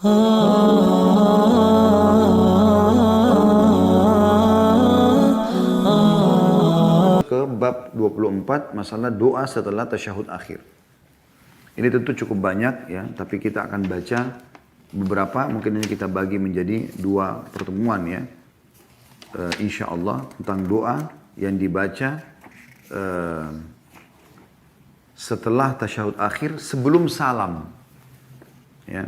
Ke bab 24 masalah doa setelah tasyahud akhir. Ini tentu cukup banyak ya, tapi kita akan baca beberapa, mungkin ini kita bagi menjadi dua pertemuan ya. Insya Allah tentang doa yang dibaca setelah tasyahud akhir sebelum salam. Ya.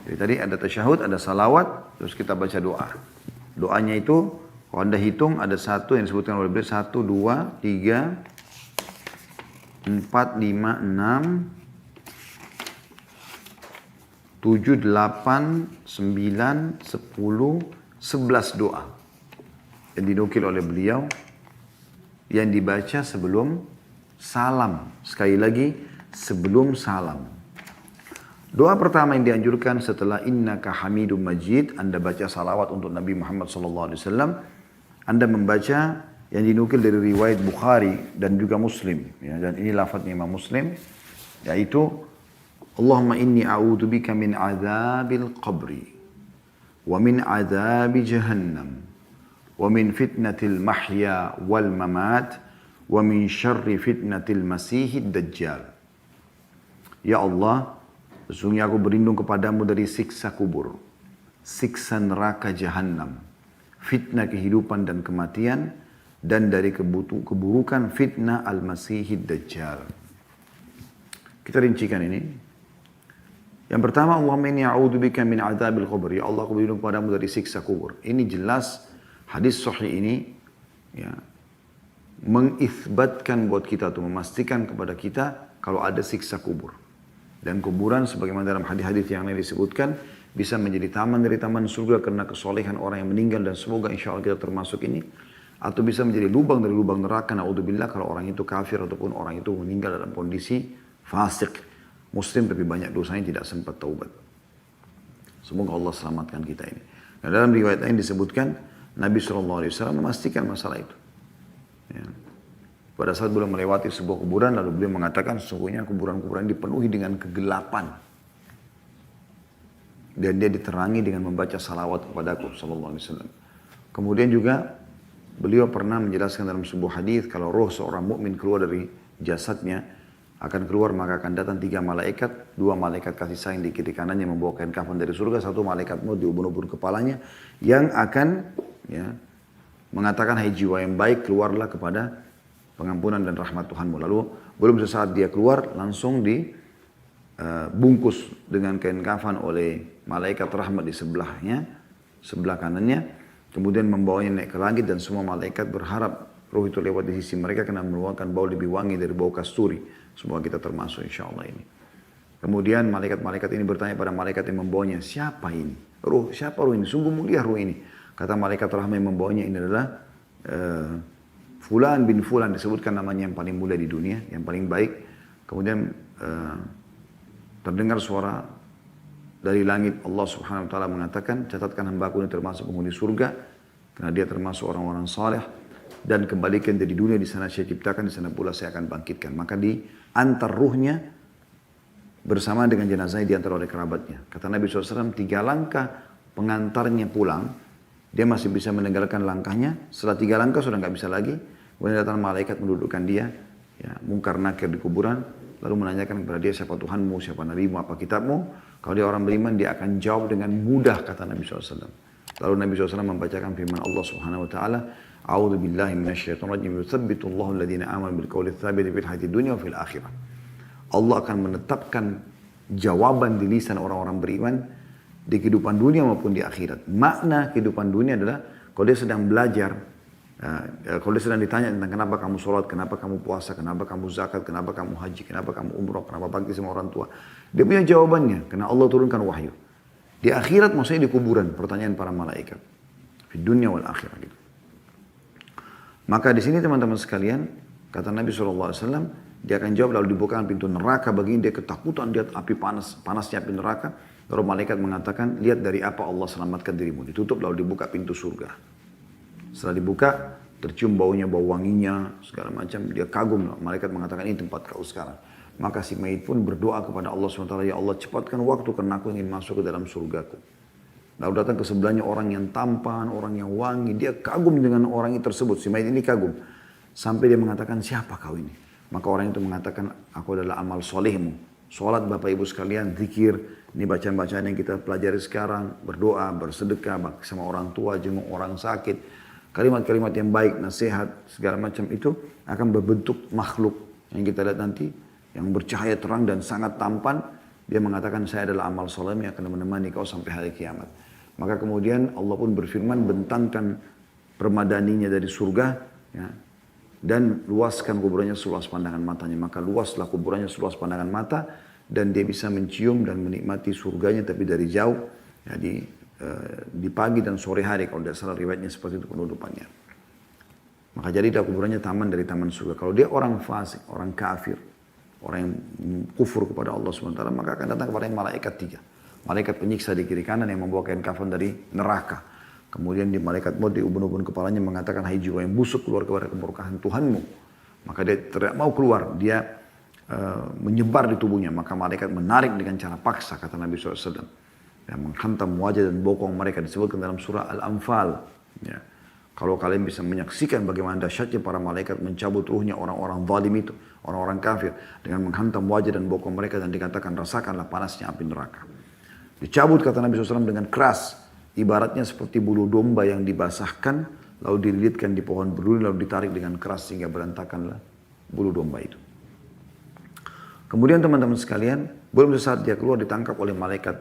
Jadi tadi ada tasyahud, ada salawat, terus kita baca doa. Doanya itu kalau Anda hitung ada satu yang disebutkan oleh beliau, 1, 2, 3, 4, 5, 6, 7, 8, 9, 10, 11 doa. Yang dinukil oleh beliau, yang dibaca sebelum salam. Sekali lagi, sebelum salam. Doa pertama yang dianjurkan setelah innaka hamidum majid, Anda baca salawat untuk Nabi Muhammad SAW. Anda membaca yang dinukil dari riwayat Bukhari dan juga Muslim. Ya, dan ini lafadznya Imam Muslim. Yaitu, Allahumma inni a'udzubika min azabil qabri. Wa min azabi jahannam. Wa min fitnatil mahya wal mamat. Wa min syarri fitnatil masihid dajjal. Ya Allah, sesungguhnya aku berlindung kepadamu dari siksa kubur, siksa neraka jahanam, fitnah kehidupan dan kematian, dan dari keburukan fitnah al-masihid dajjal. Kita rincikan ini. Yang pertama, Allahumma inni a'udzubika min adzabil qabr. Ya Allah, aku berlindung kepadamu dari siksa kubur. Ini jelas hadis sahih ini ya, mengithbatkan buat kita atau memastikan kepada kita kalau ada siksa kubur. Dan kuburan sebagaimana dalam hadis-hadis yang lain disebutkan bisa menjadi taman dari taman surga karena kesolehan orang yang meninggal, dan semoga insya Allah kita termasuk ini. Atau bisa menjadi lubang dari lubang neraka, na'udzubillah, kalau orang itu kafir ataupun orang itu meninggal dalam kondisi fasik, muslim tapi banyak dosanya, tidak sempat taubat. Semoga Allah selamatkan kita ini. Nah, dalam riwayat lain disebutkan Nabi SAW memastikan masalah itu. Ya. Pada saat beliau melewati sebuah kuburan, lalu beliau mengatakan sesungguhnya kuburan-kuburan dipenuhi dengan kegelapan. Dan dia diterangi dengan membaca salawat kepadaku sallallahu alaihi wasallam. Kemudian juga beliau pernah menjelaskan dalam sebuah hadis kalau roh seorang mukmin keluar dari jasadnya akan keluar, maka akan datang 3 malaikat, 2 malaikat kasih sayang di kiri kanannya membawa kain kafan dari surga, 1 malaikat maut di ubun-ubun kepalanya yang akan ya, mengatakan hai jiwa yang baik keluarlah kepada pengampunan dan rahmat Tuhanmu. Lalu belum sesaat dia keluar langsung dibungkus dengan kain kafan oleh malaikat rahmat di sebelahnya, sebelah kanannya. Kemudian membawanya naik ke langit dan semua malaikat berharap roh itu lewat di sisi mereka karena mengeluarkan bau lebih wangi dari bau kasturi. Semoga kita termasuk insya Allah ini. Kemudian malaikat-malaikat ini bertanya pada malaikat yang membawanya, siapa ini? Siapa roh ini? Sungguh mulia roh ini. Kata malaikat rahmat yang membawanya, ini adalah Fulan bin Fulan, disebutkan namanya yang paling mulia di dunia, yang paling baik. Kemudian terdengar suara dari langit, Allah Subhanahu wa taala mengatakan, catatkan hambaku ini termasuk penghuni surga karena dia termasuk orang-orang saleh, dan kembalikan dari dunia, di sana saya ciptakan, di sana pula saya akan bangkitkan. Maka diantar ruhnya bersama dengan jenazahnya, diantar oleh kerabatnya. Kata Nabi SAW, 3 langkah pengantarnya pulang, dia masih bisa meninggalkan langkahnya. Setelah 3 langkah sudah nggak bisa lagi. Kemudian datang malaikat mendudukkan dia, ya, mungkar nakir di kuburan, lalu menanyakan kepada dia siapa Tuhanmu, siapa Nabimu, apa kitabmu. Kalau dia orang beriman, dia akan jawab dengan mudah, kata Nabi SAW. Lalu Nabi SAW membacakan firman Allah Subhanahu Wa Taala, A'udzu billahi minasyaitonir rajim, yutsabbitullahu alladziina aamanu bil qawli tsabiti fil hayatid dunya wa fil akhirah. Allah akan menetapkan jawaban di lisan orang-orang beriman di kehidupan dunia maupun di akhirat. Makna kehidupan dunia adalah kalau dia sedang belajar, kalau dia sedang ditanya tentang kenapa kamu sholat, kenapa kamu puasa, kenapa kamu zakat, kenapa kamu haji, kenapa kamu umroh, kenapa bakti sama orang tua. Dia punya jawabannya, karena Allah turunkan wahyu. Di akhirat maksudnya di kuburan, pertanyaan para malaikat. Di dunia wal akhirah gitu. Maka di sini teman-teman sekalian, kata Nabi SAW, dia akan jawab lalu dibukakan pintu neraka baginya, dia ketakutan, lihat api panasnya api neraka. Lalu malaikat mengatakan, lihat dari apa Allah selamatkan dirimu. Ditutup lalu dibuka pintu surga. Setelah dibuka, tercium baunya, bau wanginya, segala macam. Dia kagum, malaikat mengatakan ini tempat kau sekarang. Maka si mayit pun berdoa kepada Allah SWT, ya Allah cepatkan waktu karena aku ingin masuk ke dalam surgaku. Lalu datang ke sebelahnya orang yang tampan, orang yang wangi. Dia kagum dengan orang tersebut. Si mayit ini kagum. Sampai dia mengatakan, siapa kau ini? Maka orang itu mengatakan, aku adalah amal solehmu. Sholat Bapak Ibu sekalian, zikir. Ini bacaan-bacaan yang kita pelajari sekarang. Berdoa, bersedekah, sama orang tua, jenguk orang sakit. Kalimat-kalimat yang baik, nasihat, segala macam itu akan berbentuk makhluk. Yang kita lihat nanti, yang bercahaya terang dan sangat tampan. Dia mengatakan, saya adalah amal solehmu yang akan menemani kau sampai hari kiamat. Maka kemudian Allah pun berfirman, bentangkan permadaninya dari surga, ya, dan luaskan kuburannya seluas pandangan matanya. Maka luaslah kuburannya seluas pandangan mata, dan dia bisa mencium dan menikmati surganya tapi dari jauh, ya, di pagi dan sore hari, kalau tidak salah riwayatnya seperti itu penutupannya. Maka jadilah kuburannya taman dari taman surga. Kalau dia orang fasik, orang kafir, orang yang kufur kepada Allah SWT, maka akan datang kepada malaikat 3. Malaikat penyiksa di kiri kanan yang membawa kain kafan dari neraka. Kemudian di malaikat maut di ubun-ubun kepalanya mengatakan, hai jiwa yang busuk, keluar kepada kemurkaan Tuhanmu. Maka dia tidak mau keluar, dia menyebar di tubuhnya. Maka malaikat menarik dengan cara paksa, kata Nabi SAW. Yang menghantam wajah dan bokong mereka, disebutkan dalam surah Al-Anfal. Ya. Kalau kalian bisa menyaksikan bagaimana dahsyatnya para malaikat mencabut ruhnya orang-orang zalim itu, orang-orang kafir, dengan menghantam wajah dan bokong mereka dan dikatakan, rasakanlah panasnya api neraka. Dicabut, kata Nabi SAW, dengan keras. Ibaratnya seperti bulu domba yang dibasahkan, lalu dililitkan di pohon berduri, lalu ditarik dengan keras sehingga berantakanlah bulu domba itu. Kemudian teman-teman sekalian, belum sesaat dia keluar ditangkap oleh malaikat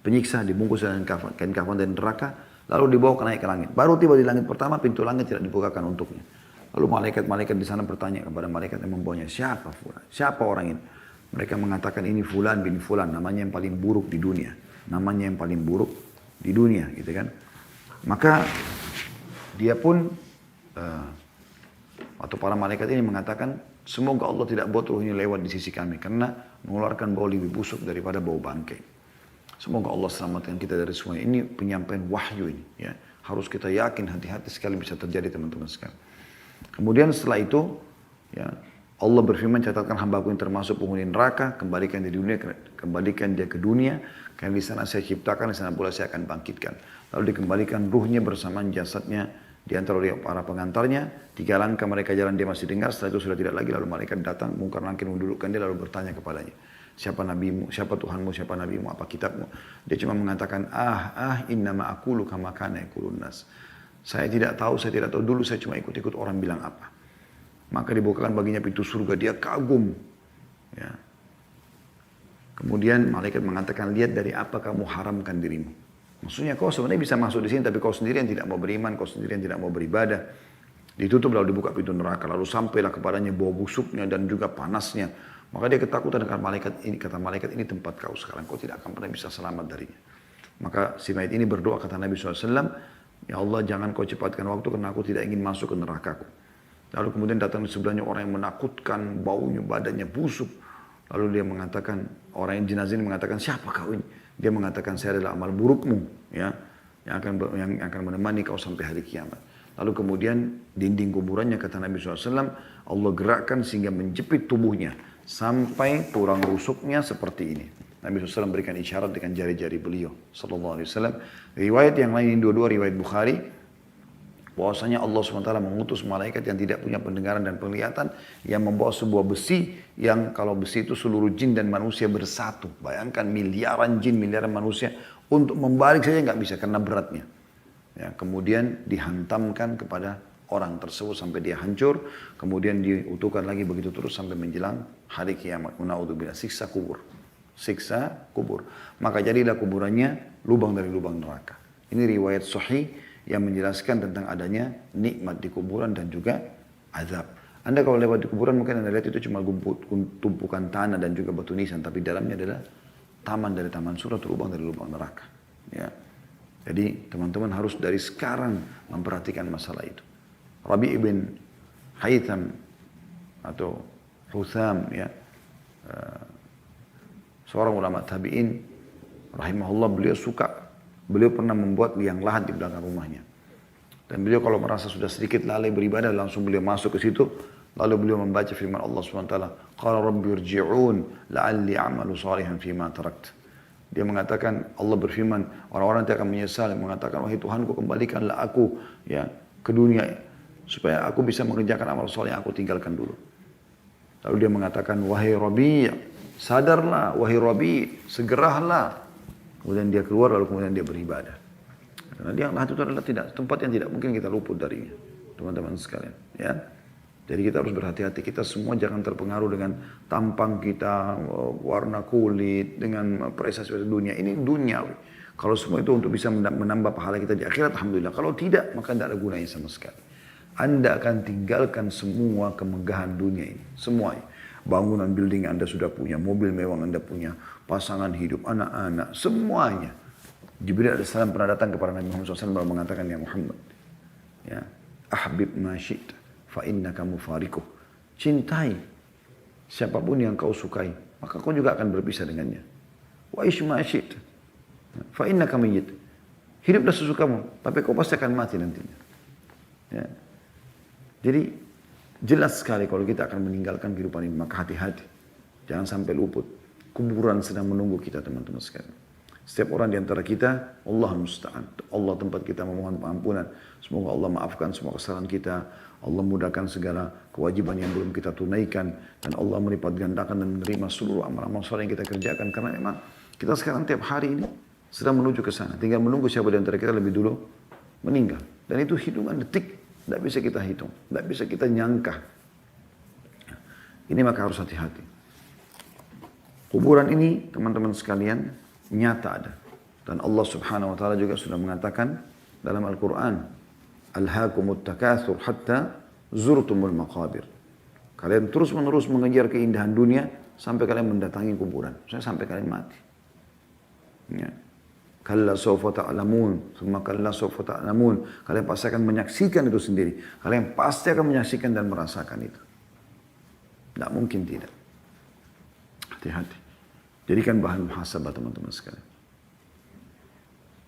penyiksa, dibungkus dengan kain kafan dan neraka, lalu dibawa naik ke langit. Baru tiba di langit pertama, pintu langit tidak dibukakan untuknya. Lalu malaikat-malaikat di sana bertanya kepada malaikat yang membawanya, siapa fulan? Siapa orang ini? Mereka mengatakan ini fulan bin fulan, namanya yang paling buruk di dunia. Namanya yang paling buruk di dunia, gitu kan. Maka dia pun, atau para malaikat ini mengatakan, semoga Allah tidak buat ruh ini lewat di sisi kami, karena mengeluarkan bau lebih busuk daripada bau bangkai. Semoga Allah selamatkan kita dari semua ini, penyampaian wahyu ini. Ya. Harus kita yakin, hati-hati sekali bisa terjadi teman-teman sekalian. Kemudian setelah itu, ya, Allah berfirman, catatkan hambaku yang termasuk penghuni neraka, kembalikan dia di dunia, kembalikan dia ke dunia, karena di sana saya ciptakan, di sana pula saya akan bangkitkan. Lalu dikembalikan ruhnya bersamaan jasadnya di antara para pengantarnya. 3 langkah mereka jalan, dia masih dengar, setelah itu sudah tidak lagi. Lalu malaikat datang, Mungkar Nakir mendudukkan dia, lalu bertanya kepadanya, siapa nabimu, siapa Tuhanmu, siapa nabimu, apa kitabmu? Dia cuma mengatakan, innama aqulu kama kana yaqulun nas. Saya tidak tahu dulu, saya cuma ikut-ikut orang bilang apa. Maka dibukakan baginya pintu surga, dia kagum. Ya. Kemudian malaikat mengatakan, lihat dari apa kamu haramkan dirimu. Maksudnya kau sebenarnya bisa masuk di sini, tapi kau sendirian tidak mau beriman, kau sendirian tidak mau beribadah. Ditutup lalu dibuka pintu neraka, lalu sampailah kepadanya bau busuknya dan juga panasnya. Maka dia ketakutan dengan malaikat ini, kata malaikat, ini tempat kau sekarang, kau tidak akan pernah bisa selamat darinya. Maka si mayit ini berdoa, kata Nabi SAW, ya Allah jangan kau cepatkan waktu karena aku tidak ingin masuk ke nerakaku. Lalu kemudian datang di sebelahnya orang yang menakutkan, baunya, badannya busuk. Lalu dia mengatakan, orang yang jenazah ini mengatakan, siapa kau ini? Dia mengatakan, saya adalah amal burukmu, ya, yang akan menemani kau sampai hari kiamat. Lalu kemudian dinding kuburannya, kata Nabi SAW, Allah gerakkan sehingga menjepit tubuhnya sampai tulang rusuknya seperti ini. Nabi SAW berikan isyarat dengan jari-jari beliau, SAW. Riwayat yang lain, dua-dua riwayat Bukhari, bahwasanya Allah SWT mengutus malaikat yang tidak punya pendengaran dan penglihatan, yang membawa sebuah besi, yang kalau besi itu seluruh jin dan manusia bersatu. Bayangkan miliaran jin, miliaran manusia, untuk membalik saja nggak bisa karena beratnya. Ya, kemudian dihantamkan kepada orang tersebut sampai dia hancur, kemudian diutuhkan lagi begitu terus sampai menjelang hari kiamat. Naudzubillah, siksa kubur. Siksa kubur. Maka jadilah kuburannya lubang dari lubang neraka. Ini riwayat sahih yang menjelaskan tentang adanya nikmat di kuburan dan juga azab. Anda kalau lewat di kuburan mungkin Anda lihat itu cuma tumpukan tanah dan juga batu nisan, tapi dalamnya adalah taman dari taman surga, lubang dari lubang neraka. Ya. Jadi teman-teman harus dari sekarang memperhatikan masalah itu. Rabi' ibn Haytham atau Hutham, ya, seorang ulama tabi'in, rahimahullah, beliau pernah membuat liang lahat di belakang rumahnya. Dan beliau kalau merasa sudah sedikit lalai beribadah, langsung beliau masuk ke situ, Lalu beliau membaca firman Allah SWT, Qala rabbi irji'un la'alli a'malu salihan fima tarakt. Dia mengatakan, Allah berfirman, orang-orang nanti akan menyesal, mengatakan, wahai Tuhanku, kembalikanlah aku ya ke dunia, supaya aku bisa mengerjakan amal soleh yang aku tinggalkan dulu. Lalu dia mengatakan, wahai Rabi', sadarlah, wahai Rabi', segeralah. Kemudian dia keluar, lalu kemudian dia beribadah. Karena dia Allah itu adalah tempat yang tidak mungkin kita luput darinya, teman-teman sekalian. Ya. Jadi kita harus berhati-hati, kita semua jangan terpengaruh dengan tampang kita, warna kulit, dengan prestasi dunia. Ini duniawi. Kalau semua itu untuk bisa menambah pahala kita di akhirat, alhamdulillah. Kalau tidak, maka tidak ada gunanya sama sekali. Anda akan tinggalkan semua kemegahan dunia ini, semuanya. Bangunan building Anda sudah punya, mobil mewah Anda punya, pasangan hidup, anak-anak, semuanya. Jibril AS pernah datang kepada Nabi Muhammad SAW mengatakan, ya Muhammad, ya, ahbib ma syi'ta fa innaka mufariquh. Cintai siapapun yang kau sukai, maka kau juga akan berpisah dengannya. Wa ish ma syi'ta fa innaka mayyit. Hiduplah sesukamu, tapi kau pasti akan mati nantinya. Ya. Jadi jelas sekali kalau kita akan meninggalkan kehidupan ini, maka hati-hati. Jangan sampai luput. Kuburan sedang menunggu kita, teman-teman sekalian. Setiap orang di antara kita, Allah musta'an. Allah tempat kita memohon pengampunan. Semoga Allah maafkan semua kesalahan kita. Allah mudahkan segala kewajiban yang belum kita tunaikan. Dan Allah melipat gandakan dan menerima seluruh amal-amal saleh yang kita kerjakan. Karena memang kita sekarang tiap hari ini sedang menuju ke sana. Tinggal menunggu siapa di antara kita lebih dulu meninggal. Dan itu hitungan detik. Tidak bisa kita hitung. Tidak bisa kita nyangka. Ini maka harus hati-hati. Kuburan ini, teman-teman sekalian, nyata ada. Dan Allah subhanahu wa ta'ala juga sudah mengatakan dalam Al-Quran, Alhaakumut takathur hatta zurtumul maqabir. Kalian terus-menerus mengejar keindahan dunia sampai kalian mendatangi kuburan. Sampai kalian mati. Ya. Kalla sawfa ta'lamun, thumma kalla sawfa ta'lamun. Kalian pasti akan menyaksikan itu sendiri. Kalian pasti akan menyaksikan dan merasakan itu. Tidak mungkin tidak. Hati-hati. Jadikan bahan muhasabah teman-teman sekalian.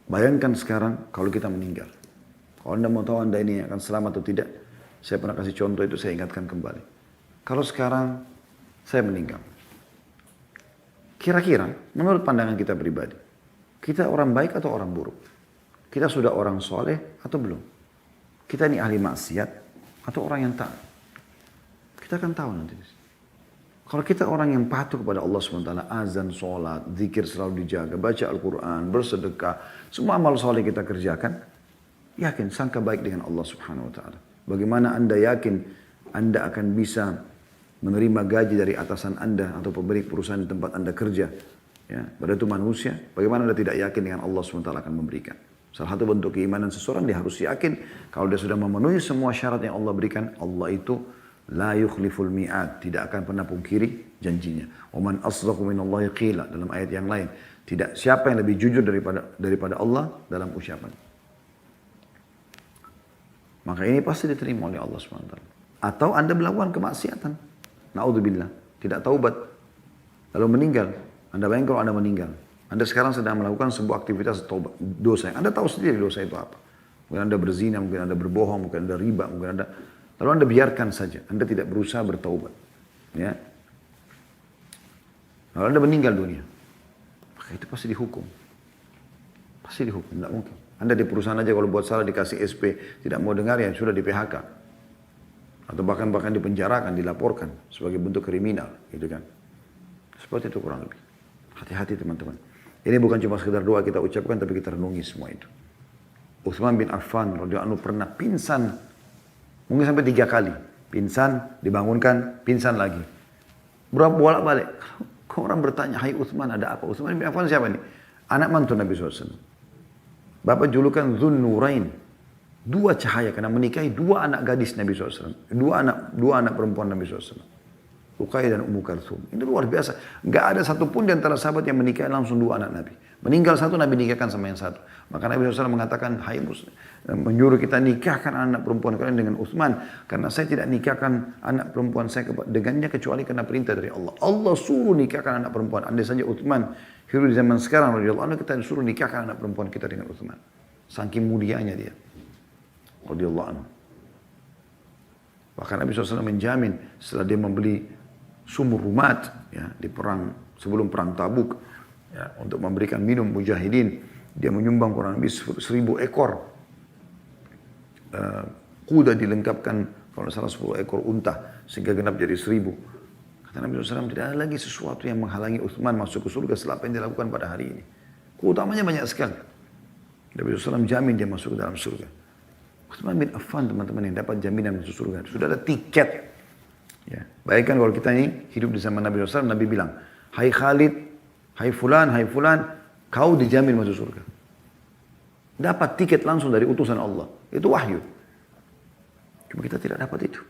Bayangkan sekarang kalau kita meninggal. Kalau Anda mau tahu Anda ini akan selamat atau tidak, saya pernah kasih contoh itu, saya ingatkan kembali. Kalau sekarang saya meninggal, kira-kira menurut pandangan kita pribadi, kita orang baik atau orang buruk? Kita sudah orang soleh atau belum? Kita ini ahli maksiat atau orang yang taat? Kita akan tahu nanti. Kalau kita orang yang patuh kepada Allah SWT, azan, sholat, zikir selalu dijaga, baca Al-Quran, bersedekah, semua amal soleh kita kerjakan, yakin, sangka baik dengan Allah Subhanahu Wa Taala. Bagaimana Anda yakin Anda akan bisa menerima gaji dari atasan Anda atau pemilik perusahaan di tempat Anda kerja? Ya, pada itu manusia, bagaimana Anda tidak yakin dengan Allah SWT akan memberikan? Salah satu bentuk keimanan seseorang, dia harus yakin kalau dia sudah memenuhi semua syarat yang Allah berikan, Allah itu la yukhliful mi'ad, tidak akan pernah pungkiri janjinya. Wa man asdaqu minallahi qila, dalam ayat yang lain. Tidak, siapa yang lebih jujur daripada Allah dalam ucapan. Maka ini pasti diterima oleh Allah SWT. Atau Anda melakukan kemaksiatan. Na'udzubillah, tidak taubat. Lalu meninggal. Anda bayangkan kalau Anda meninggal. Anda sekarang sedang melakukan sebuah aktivitas taubat, dosa yang Anda tahu sendiri dosa itu apa. Mungkin Anda berzina, mungkin Anda berbohong, mungkin Anda riba, mungkin Anda... Lalu Anda biarkan saja, Anda tidak berusaha bertaubat. Ya. Lalu Anda meninggal dunia, maka itu pasti dihukum. Pasti dihukum, tidak mungkin. Anda di perusahaan aja kalau buat salah dikasih SP, tidak mau dengar ya sudah di PHK. Atau bahkan dipenjarakan, dilaporkan sebagai bentuk kriminal. Gitu kan. Seperti itu kurang lebih. Hati-hati teman-teman. Ini bukan cuma sekedar doa kita ucapkan, tapi kita renungi semua itu. Utsman bin Affan radhiyallahu anhu pernah pingsan. Mungkin sampai 3 kali. Pingsan, dibangunkan, pingsan lagi. Berapa bolak-balik. Kok orang bertanya, hai Utsman ada apa? Utsman bin Affan siapa nih? Anak mantu Nabi SAW. Bapak julukan Dzun Nurain. 2 cahaya, karena menikahi 2 anak gadis Nabi SAW. 2 anak perempuan Nabi SAW. Ruqayyah dan Ummu Kalthum. Ini luar biasa. Nggak ada satupun di antara sahabat yang menikahi langsung 2 anak Nabi. Meninggal satu, Nabi nikahkan sama yang satu. Maka Nabi SAW mengatakan, hai Muslim, menyuruh kita nikahkan anak perempuan kalian dengan Utsman. Karena saya tidak nikahkan anak perempuan saya dengannya kecuali karena perintah dari Allah. Allah suruh nikahkan anak perempuan. Andai saja Utsman hidup di zaman sekarang, radhiyallahu anhu, kita suruh nikahkan anak perempuan kita dengan Utsman. Saking mulianya dia. Radhiyallahu anhu. Bahkan Nabi SAW menjamin setelah dia membeli sumur rumat ya, di perang sebelum perang Tabuk ya, untuk memberikan minum mujahidin, dia menyumbang kurang lebih 1.000 ekor kuda dilengkapkan kalau salah 10 ekor unta sehingga genap jadi 1.000. Kata Nabi SAW, tidak ada lagi sesuatu yang menghalangi Utsman masuk ke surga setelah apa yang dilakukan pada hari ini. Keutamanya banyak sekali. Nabi SAW jamin dia masuk ke dalam surga. Utsman bin Affan teman-teman yang dapat jaminan masuk surga. Sudah ada tiket. Ya. Bayangkan kalau kita ini hidup di zaman Nabi SAW, Nabi bilang, hai Khalid, hai Fulan, kau dijamin masuk surga. Dapat tiket langsung dari utusan Allah. Itu wahyu. Cuma kita tidak dapat itu.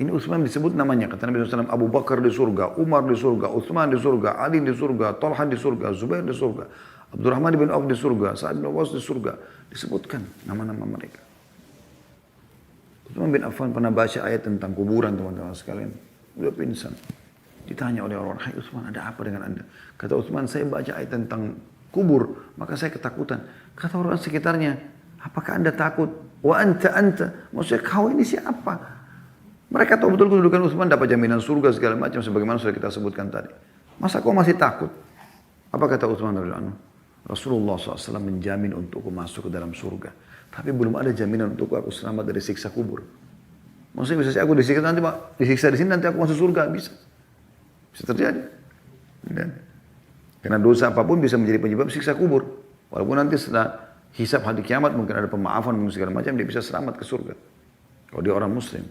Ini Utsman disebut namanya. Kata Nabi SAW, Abu Bakar di surga, Umar di surga, Utsman di surga, Ali di surga, Talha di surga, Zubair di surga, Abdurrahman bin Auf di surga, Sa'ad bin Awas di surga. Disebutkan nama-nama mereka. Utsman bin Affan pernah baca ayat tentang kuburan teman-teman sekalian. Udah pingsan. Ditanya oleh orang, hai Utsman, ada apa dengan anda? Kata Utsman, saya baca ayat tentang kubur, maka saya ketakutan. Kata orang sekitarnya, apakah anda takut? Wa anta. Maksudnya kau ini siapa? Mereka tahu betul kedudukan Utsman dapat jaminan surga segala macam sebagaimana sudah kita sebutkan tadi. Masa kau masih takut? Apa kata Utsman radhiyallahu anhu? Rasulullah SAW menjamin untukku masuk ke dalam surga. Tapi belum ada jaminan untukku aku selamat dari siksa kubur. Maksudnya bisa saja aku disiksa nanti, disiksa di sini nanti aku masuk surga, bisa. Bisa terjadi. Dan, karena dosa apapun bisa menjadi penyebab siksa kubur. Walaupun nanti setelah hisab hari kiamat mungkin ada pemaafan segala macam, dia bisa selamat ke surga. Kalau dia orang muslim.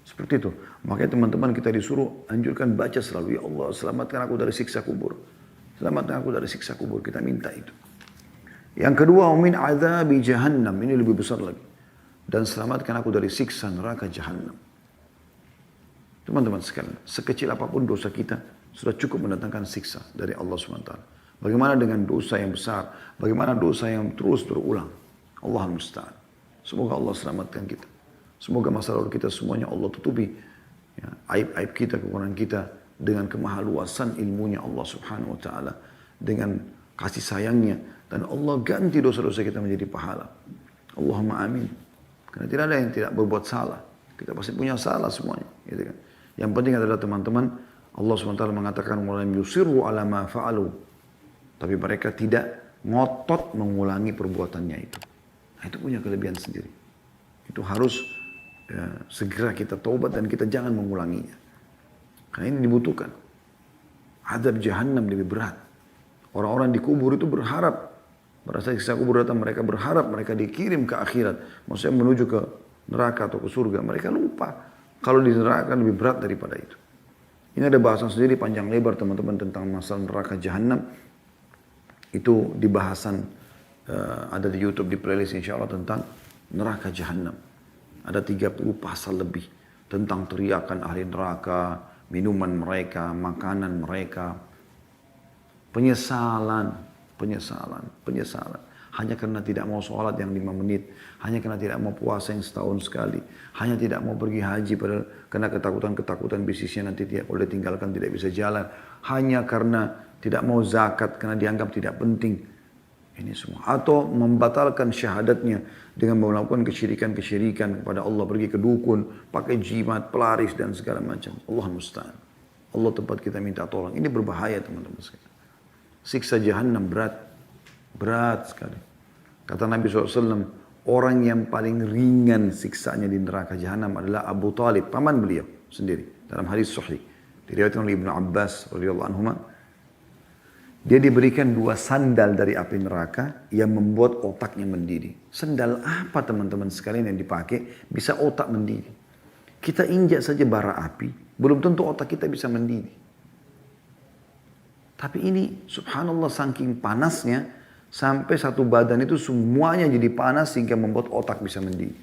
Seperti itu. Makanya teman-teman kita disuruh anjurkan baca selalu. Ya Allah selamatkan aku dari siksa kubur. Selamatkan aku dari siksa kubur. Kita minta itu. Yang kedua, min azabi jahannam. Ini lebih besar lagi. Dan selamatkan aku dari siksa neraka jahannam. Teman-teman sekalian, sekecil apapun dosa kita sudah cukup mendatangkan siksa dari Allah SWT. Bagaimana dengan dosa yang besar? Bagaimana dosa yang terus berulang? Allah musta'an. Semoga Allah selamatkan kita. Semoga masa lalu kita semuanya Allah tutupi ya, aib-aib kita, kekurangan kita dengan kemahaluasan ilmunya Allah Subhanahu wa taala, dengan kasih sayangnya, dan Allah ganti dosa-dosa kita menjadi pahala. Allahumma amin. Karena tidak ada yang tidak berbuat salah. Kita pasti punya salah semuanya, gitu kan. Yang penting adalah teman-teman, Allah SWT mengatakan walam yusirru ala ma fa'alu. Tapi mereka tidak ngotot mengulangi perbuatannya itu. Nah, itu punya kelebihan sendiri. Itu harus ya, segera kita taubat dan kita jangan mengulanginya. Karena ini dibutuhkan. Azab jahannam lebih berat. Orang-orang di kubur itu berharap. Pada saat siksa kubur datang mereka berharap mereka dikirim ke akhirat. Maksudnya menuju ke neraka atau ke surga. Mereka lupa. Kalau di neraka lebih berat daripada itu. Ini ada bahasan sendiri panjang lebar teman-teman tentang masalah neraka jahannam. Itu di bahasan ada di YouTube di playlist insya Allah tentang neraka jahannam. Ada 30 pasal lebih tentang teriakan ahli neraka, minuman mereka, makanan mereka, penyesalan. Hanya karena tidak mau sholat yang 5 menit, hanya karena tidak mau puasa yang setahun sekali, hanya tidak mau pergi haji karena ketakutan bisnisnya nanti dia kalau ditinggalkan tidak bisa jalan, hanya karena tidak mau zakat karena dianggap tidak penting. Ini semua. Atau membatalkan syahadatnya dengan melakukan kesyirikan kepada Allah. Pergi ke dukun, pakai jimat, pelaris dan segala macam. Allah musta'an. Allah tempat kita minta tolong. Ini berbahaya teman-teman sekalian. Siksa jahannam berat. Berat sekali. Kata Nabi SAW, orang yang paling ringan siksanya di neraka jahannam adalah Abu Talib, paman beliau sendiri. Dalam hadis sahih. Diriwayatkan oleh Ibnu Abbas radhiyallahu anhuma. Dia diberikan 2 sandal dari api neraka yang membuat otaknya mendidih. Sandal apa teman-teman sekalian yang dipakai bisa otak mendidih. Kita injak saja bara api, belum tentu otak kita bisa mendidih. Tapi ini subhanallah saking panasnya, sampai satu badan itu semuanya jadi panas sehingga membuat otak bisa mendidih.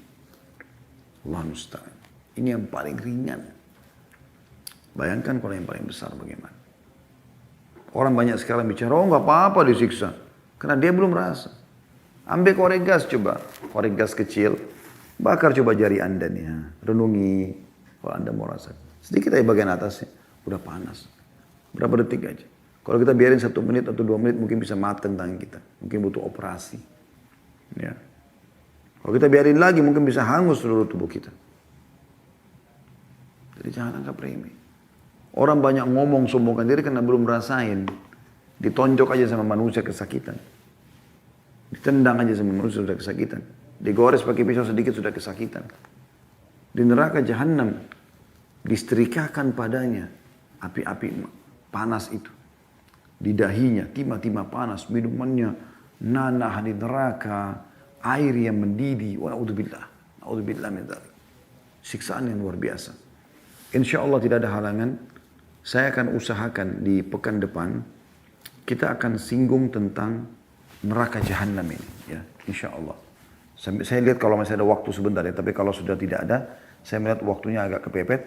Allah musta'an. Ini yang paling ringan. Bayangkan kalau yang paling besar bagaimana. Orang banyak sekarang bicara, oh nggak apa-apa disiksa. Karena dia belum rasa. Ambil korek gas coba. Korek gas kecil. Bakar coba jari anda nih. Renungi. Kalau anda mau rasa. Sedikit aja bagian atasnya. Udah panas. Berapa detik aja. Kalau kita biarin 1 menit atau 2 menit mungkin bisa matang tangan kita. Mungkin butuh operasi. Ya. Kalau kita biarin lagi mungkin bisa hangus seluruh tubuh kita. Jadi jangan anggap remeh. Orang banyak ngomong sombongkan diri karena belum merasain. Ditonjok aja sama manusia kesakitan. Ditendang aja sama manusia sudah kesakitan. Digores pakai pisau sedikit sudah kesakitan. Di neraka jahanam disetrikakan padanya api-api panas itu. Di dahinya timah-timah panas, minumannya nanah di neraka, air yang mendidih. Wa na'udzubillah. Na'udzubillah min dzalik. Siksaan yang luar biasa. Insya Allah tidak ada halangan. Saya akan usahakan di pekan depan kita akan singgung tentang neraka jahanam ini, ya, insya Allah. Saya lihat kalau masih ada waktu sebentar ya, tapi kalau sudah tidak ada, saya melihat waktunya agak kepepet,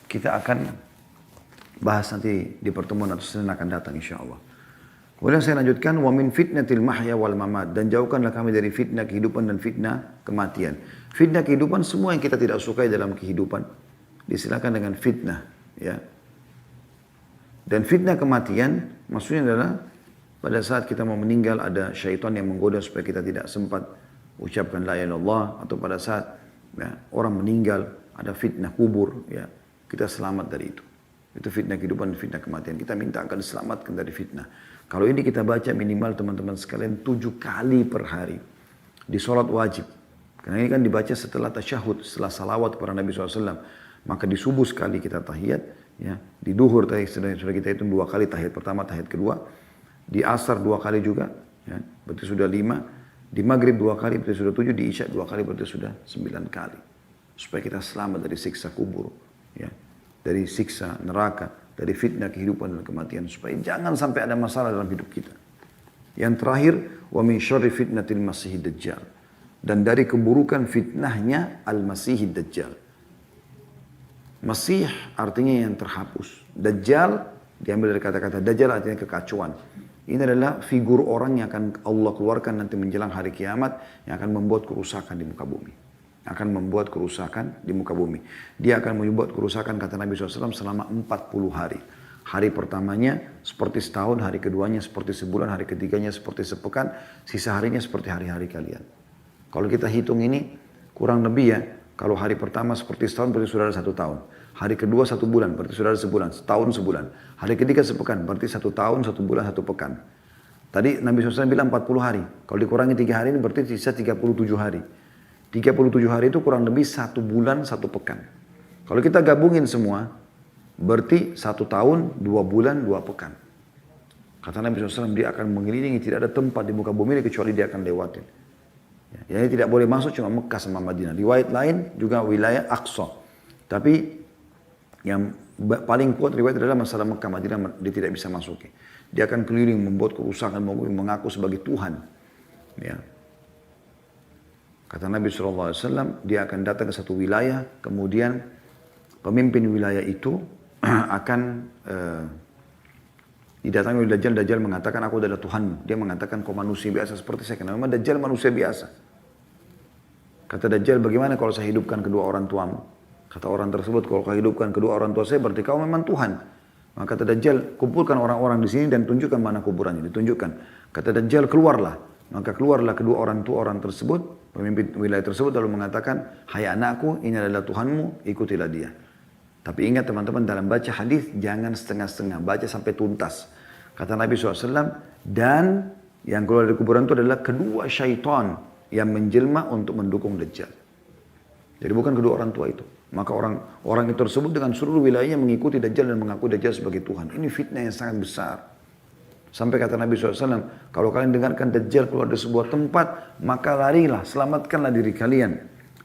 kita akan bahas nanti di pertemuan atau Senin akan datang insya Allah. Kemudian saya lanjutkan, wa min fitnatil mahya wal mamat, dan jauhkanlah kami dari fitnah kehidupan dan fitnah kematian. Fitnah kehidupan semua yang kita tidak sukai dalam kehidupan disilakan dengan fitnah, ya. Dan fitnah kematian maksudnya adalah pada saat kita mau meninggal ada syaitan yang menggoda supaya kita tidak sempat ucapkan la ilaha illallah, atau pada saat ya, orang meninggal ada fitnah kubur, ya, kita selamat dari itu. Itu fitnah kehidupan dan fitnah kematian. Kita minta akan diselamatkan dari fitnah. Kalau ini kita baca minimal teman-teman sekalian 7 kali per hari di sholat wajib. Karena ini kan dibaca setelah tasyahud, setelah salawat kepada Nabi SAW. Maka di subuh sekali kita tahiyat, ya, di duhur tadi sudah kita hitung 2 kali tahiyat pertama, tahiyat kedua, di asar 2 kali juga, ya, berarti sudah 5. Di maghrib 2 kali berarti sudah 7, di isya 2 kali berarti sudah 9 kali. Supaya kita selamat dari siksa kubur, ya, dari siksa neraka, dari fitnah kehidupan dan kematian. Supaya jangan sampai ada masalah dalam hidup kita. Yang terakhir, wa min syarri fitnatil masihid dajjal. Dan dari keburukan fitnahnya al-masihid dajjal. Masih artinya yang terhapus. Dajjal diambil dari kata-kata dajjal artinya kekacauan. Ini adalah figur orang yang akan Allah keluarkan nanti menjelang hari kiamat yang akan membuat kerusakan di muka bumi. Akan membuat kerusakan di muka bumi. Dia akan membuat kerusakan kata Nabi SAW selama 40 hari. Hari pertamanya seperti setahun, hari keduanya seperti sebulan, hari ketiganya seperti sepekan, sisa harinya seperti hari-hari kalian. Kalau kita hitung ini kurang lebih ya, kalau hari pertama seperti setahun berarti sudah ada 1 tahun. Hari kedua 1 bulan, berarti sudah ada sebulan. Setahun sebulan. Hari ketiga sepekan, berarti 1 tahun, 1 bulan, 1 pekan. Tadi Nabi SAW bilang 40 hari. Kalau dikurangi 3 hari ini berarti sisa 37 hari. 37 hari itu kurang lebih 1 bulan, 1 pekan. Kalau kita gabungin semua, berarti 1 tahun, 2 bulan, 2 pekan. Kata Nabi SAW, dia akan mengelilingi, tidak ada tempat di muka bumi ini kecuali dia akan lewatin. Ya, jadi tidak boleh masuk cuma Mekah sama Madinah. Riwayat lain juga wilayah Aqsa. Tapi yang paling kuat riwayat adalah masalah Mekah Madinah dia tidak bisa masuki. Dia akan keliling membuat kerusakan, mengaku sebagai Tuhan. Ya. Kata Nabi SAW, dia akan datang ke satu wilayah, kemudian pemimpin wilayah itu akan didatangi oleh Dajjal. Dajjal mengatakan, aku adalah Tuhanmu. Dia mengatakan, kau manusia biasa seperti saya. Karena memang Dajjal manusia biasa. Kata Dajjal, bagaimana kalau saya hidupkan kedua orang tuamu? Kata orang tersebut, kalau kau hidupkan kedua orang tua saya, berarti kau memang Tuhan. Maka kata Dajjal, kumpulkan orang-orang di sini dan tunjukkan mana kuburannya. Ditunjukkan. Kata Dajjal, keluarlah. Maka keluarlah kedua orang tua orang tersebut, pemimpin wilayah tersebut, lalu mengatakan, hai anakku, ini adalah Tuhanmu, ikutilah dia. Tapi ingat teman-teman, dalam baca hadis jangan setengah-setengah, baca sampai tuntas. Kata Nabi SAW, dan yang keluar dari kuburan itu adalah kedua syaitan yang menjelma untuk mendukung Dajjal. Jadi bukan kedua orang tua itu. Maka orang itu tersebut dengan seluruh wilayahnya mengikuti Dajjal dan mengaku Dajjal sebagai Tuhan. Ini fitnah yang sangat besar. Sampai kata Nabi SAW, kalau kalian dengarkan Dajjal keluar dari sebuah tempat, maka larilah, selamatkanlah diri kalian.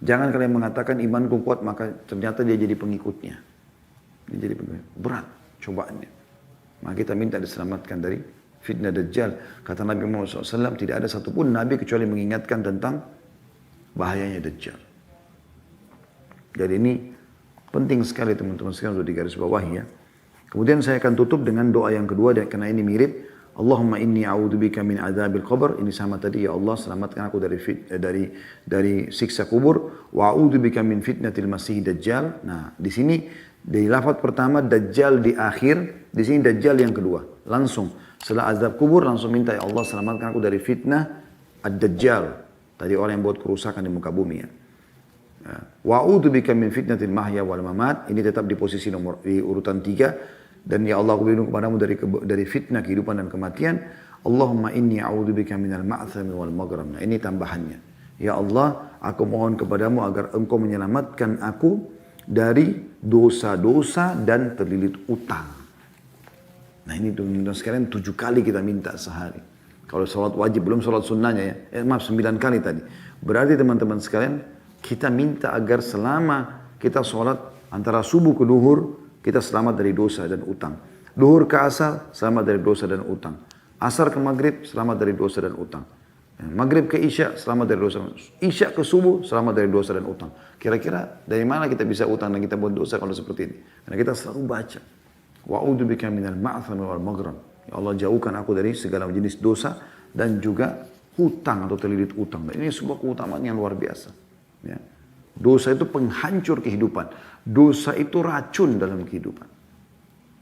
Jangan kalian mengatakan imanku kuat, maka ternyata dia jadi pengikutnya. Dia jadi pengikutnya. Berat cobaannya. Maka kita minta diselamatkan dari fitnah Dajjal. Kata Nabi Muhammad SAW, tidak ada satupun Nabi kecuali mengingatkan tentang bahayanya Dajjal. Jadi ini penting sekali teman-teman sekalian untuk digaris bawahi ya. Kemudian saya akan tutup dengan doa yang kedua karena ini mirip. Allahumma inni a'udzubika min adzabil qabr. Ini sama tadi, ya Allah selamatkan aku dari siksa kubur. Wa a'udzubika min fitnatil masih dajjal. Nah, di sini di lafaz pertama Dajjal di akhir, di sini Dajjal yang kedua. Langsung setelah azab kubur langsung minta, ya Allah selamatkan aku dari fitnah ad-Dajjal. Tadi orang yang buat kerusakan di muka bumi ya. Wa'udzubika min fitnatil mahya wal mamat. Ini tetap di posisi di urutan 3. Dan ya Allah, aku berlindung kepadamu dari fitnah kehidupan dan kematian. Allahumma inni a'udzubika minal ma'thami wal maghram. Nah, ini tambahannya. Ya Allah, aku mohon kepadamu agar engkau menyelamatkan aku dari dosa-dosa dan terlilit utang. Nah ini teman-teman sekalian 7 kali kita minta sehari. Kalau sholat wajib, belum sholat sunnahnya ya. Maaf 9 kali tadi. Berarti teman-teman sekalian, kita minta agar selama kita sholat antara subuh ke duhur, kita selamat dari dosa dan utang. Duhur ke asar, selamat dari dosa dan utang. Asar ke maghrib, selamat dari dosa dan utang. Maghrib ke isya, selamat dari dosa. Isya ke subuh, selamat dari dosa dan utang. Kira-kira dari mana kita bisa utang dan kita buat dosa kalau seperti ini? Karena kita selalu baca. Wa'udzubika minal ma'thami wal maghram. Ya Allah, jauhkan aku dari segala jenis dosa dan juga hutang atau terlilit utang. Dan ini sebuah keutamaan yang luar biasa. Ya. Dosa itu penghancur kehidupan. Dosa itu racun dalam kehidupan.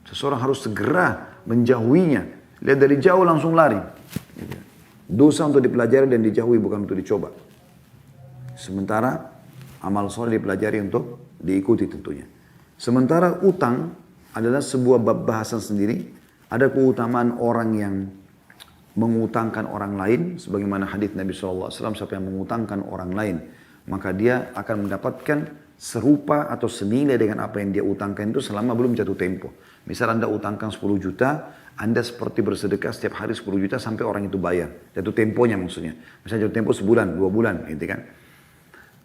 Seseorang harus segera menjauhinya. Lihat dari jauh langsung lari. Dosa untuk dipelajari dan dijauhi, bukan untuk dicoba. Sementara amal soleh dipelajari untuk diikuti tentunya. Sementara utang adalah sebuah bab bahasan sendiri. Ada keutamaan orang yang mengutangkan orang lain. Sebagaimana hadis Nabi SAW, siapa yang mengutangkan orang lain, maka dia akan mendapatkan serupa atau senilai dengan apa yang dia utangkan itu selama belum jatuh tempo. Misal Anda utangkan 10 juta, Anda seperti bersedekah setiap hari 10 juta sampai orang itu bayar. Jatuh temponya maksudnya. Misalnya jatuh tempo sebulan, 2 bulan gitu kan.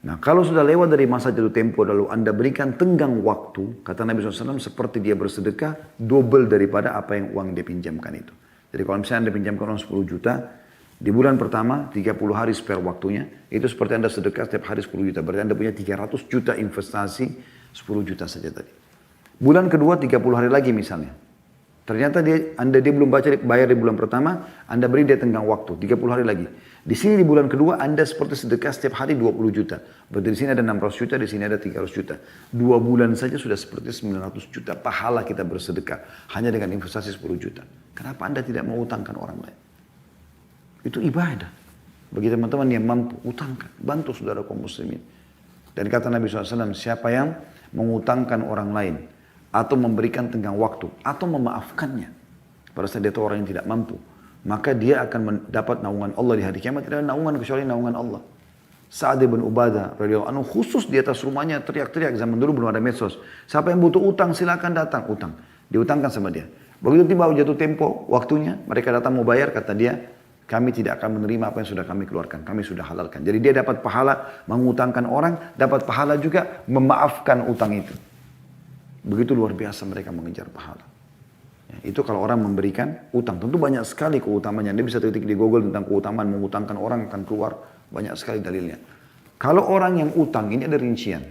Nah kalau sudah lewat dari masa jatuh tempo lalu Anda berikan tenggang waktu, kata Nabi SAW, seperti dia bersedekah double daripada apa yang uang dia pinjamkan itu. Jadi kalau misalnya Anda pinjamkan uang 10 juta, di bulan pertama 30 hari spare waktunya, itu seperti Anda sedekah setiap hari 10 juta. Berarti Anda punya 300 juta investasi, 10 juta saja tadi. Bulan kedua 30 hari lagi misalnya. Ternyata dia belum bayar di bulan pertama, Anda beri dia tenggang waktu, 30 hari lagi. Di sini di bulan kedua Anda seperti sedekah setiap hari 20 juta. Berarti di sini ada 600 juta, di sini ada 300 juta. 2 bulan saja sudah seperti 900 juta pahala kita bersedekah. Hanya dengan investasi 10 juta. Kenapa Anda tidak mau utangkan orang lain? Itu ibadah. Bagi teman-teman yang mampu, utangkan. Bantu saudara kaum muslimin. Dan kata Nabi SAW, siapa yang mengutangkan orang lain, atau memberikan tenggang waktu, atau memaafkannya pada saat dia tahu orang yang tidak mampu, maka dia akan mendapat naungan Allah di hari kiamat. Tidak ada naungan kecuali naungan Allah. Sa'ad bin Ubadah radhiyallahu anhu khusus di atas rumahnya teriak-teriak, zaman dulu belum ada medsos. Siapa yang butuh utang silakan datang, utang. Diutangkan sama dia. Begitu tiba jatuh tempo waktunya, mereka datang mau bayar, kata dia, kami tidak akan menerima apa yang sudah kami keluarkan, kami sudah halalkan. Jadi dia dapat pahala mengutangkan orang, dapat pahala juga memaafkan utang itu. Begitu luar biasa mereka mengejar pahala. Ya, itu kalau orang memberikan utang. Tentu banyak sekali keutamanya. Anda bisa ketik di Google tentang keutamaan mengutangkan orang, akan keluar banyak sekali dalilnya. Kalau orang yang utang, ini ada rincian.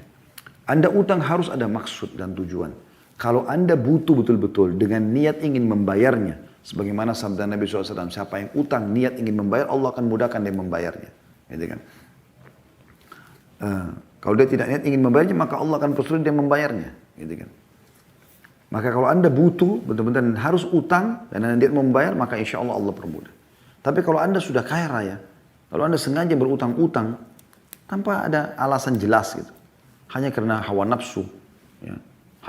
Anda utang harus ada maksud dan tujuan. Kalau Anda butuh betul-betul dengan niat ingin membayarnya, sebagaimana sabda Nabi SAW, siapa yang utang niat ingin membayar, Allah akan mudahkan dia membayarnya. Gitu kan? Kalau dia tidak niat ingin membayarnya, maka Allah akan persulit dia membayarnya. Gitu kan? Maka kalau Anda butuh, betul-betul harus utang, dan Anda niat membayar, maka insya Allah Allah permudah. Tapi kalau Anda sudah kaya raya, kalau Anda sengaja berutang-utang, tanpa ada alasan jelas gitu. Hanya karena hawa nafsu. Ya.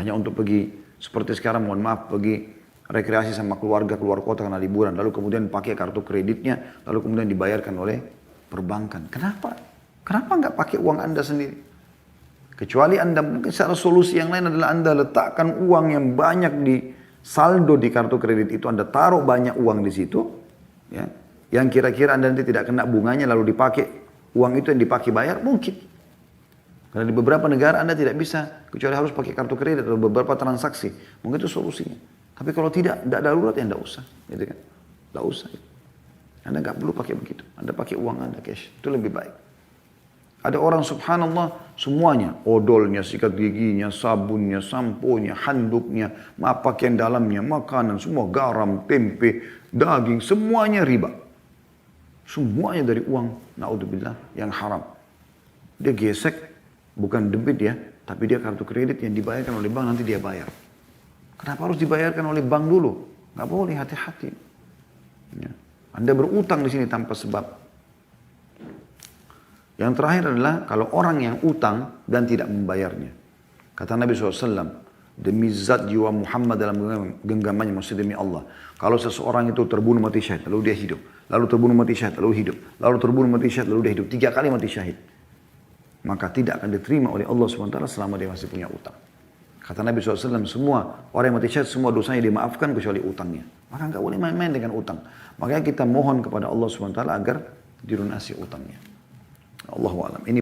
Hanya untuk pergi, seperti sekarang mohon maaf, pergi rekreasi sama keluarga, keluar kota karena liburan. Lalu kemudian pakai kartu kreditnya, lalu kemudian dibayarkan oleh perbankan. Kenapa? Kenapa nggak pakai uang Anda sendiri? Kecuali Anda mungkin secara solusi yang lain adalah Anda letakkan uang yang banyak di saldo di kartu kredit itu, Anda taruh banyak uang di situ, ya, yang kira-kira Anda nanti tidak kena bunganya lalu dipakai, uang itu yang dipakai bayar, mungkin. Karena di beberapa negara Anda tidak bisa, kecuali harus pakai kartu kredit atau beberapa transaksi, mungkin itu solusinya. Tapi kalau tidak darurat ya tidak usah, gitu kan? Tidak usah. Anda nggak perlu pakai begitu, Anda pakai uang Anda cash, itu lebih baik. Ada orang subhanallah semuanya, odolnya, sikat giginya, sabunnya, samponya, handuknya, pakaian dalamnya, makanan, semua garam, tempe, daging, semuanya riba. Semuanya dari uang, naudzubillah, yang haram. Dia gesek, bukan debit ya, tapi dia kartu kredit yang dibayarkan oleh bank, nanti dia bayar. Kenapa harus dibayarkan oleh bank dulu? Nggak boleh, hati-hati. Ya. Anda berutang di sini tanpa sebab. Yang terakhir adalah kalau orang yang utang dan tidak membayarnya. Kata Nabi SAW, demi zat jiwa Muhammad dalam genggamannya, maksud demi Allah. Kalau seseorang itu terbunuh mati syahid, lalu dia hidup. Lalu terbunuh mati syahid, lalu hidup. Lalu terbunuh mati syahid, lalu dia hidup. 3 kali mati syahid. Maka tidak akan diterima oleh Allah SWT selama dia masih punya utang. Kata Nabi SAW, semua orang yang mati syahid, semua dosanya dimaafkan kecuali utangnya. Maka nggak boleh main-main dengan utang. Makanya kita mohon kepada Allah SWT agar dilunasi utangnya. Allahu a'lam. Ini